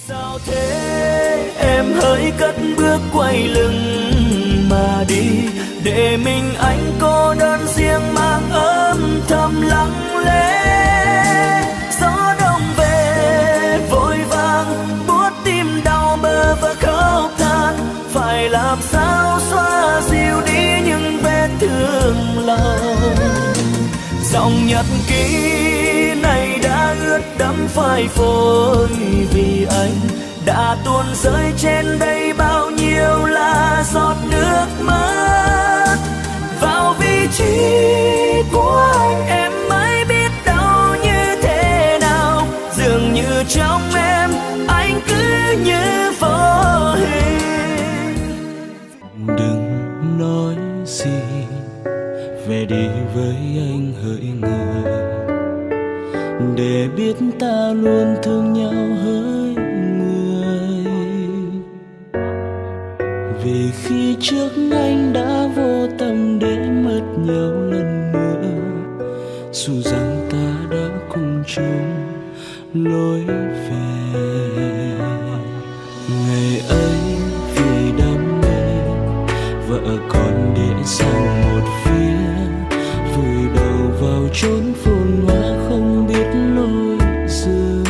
Sao thế em hỡi cất bước quay lưng mà đi, để mình anh cô đơn riêng mang âm thầm lặng lẽ. Gió đông về vội vàng buốt tim đau bơ vơ khóc than, phải làm sao xóa dịu đi những vết thương lòng. Dòng nhật ký này đã ướt đẫm phai phôi, vì anh đã tuôn rơi trên đây bao nhiêu là giọt nước mắt. Vào vị trí của anh em mới biết đau như thế nào, dường như trong em anh cứ như vô hình. Đừng nói gì, về đi với anh hỡi người, để biết ta luôn thương nhau hỡi người. Vì khi trước anh đã vô tâm để mất nhau lần nữa, dù rằng ta đã cùng chung lối về. Ngày ấy vì đam mê, vợ con để sang một phía, vùi đầu vào chốn phồn hoa không biết lối dừng,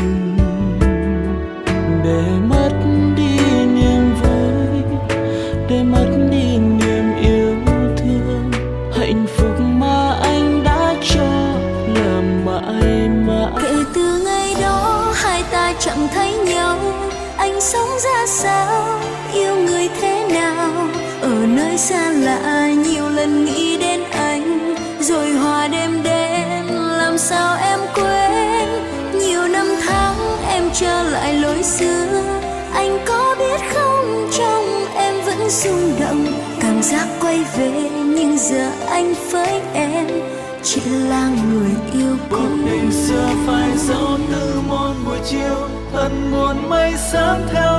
để mất đi niềm vui, để mất đi niềm yêu thương. Hạnh phúc mà anh đã cho là mãi mãi. Kể từ ngày đó hai ta chẳng thấy nhau, anh sống ra sao, yêu người thế nào. Ở nơi xa lạ nhiều lần nghĩ đến anh, rồi hòa đêm đến làm sao em quên. Nhiều năm tháng em trở lại lối xưa, anh có biết không, trong em vẫn rung động. Cảm giác quay về nhưng giờ anh với em chỉ là người yêu cũ. Tình xưa phải dấu từ một buổi chiều, hận buồn mây sớm theo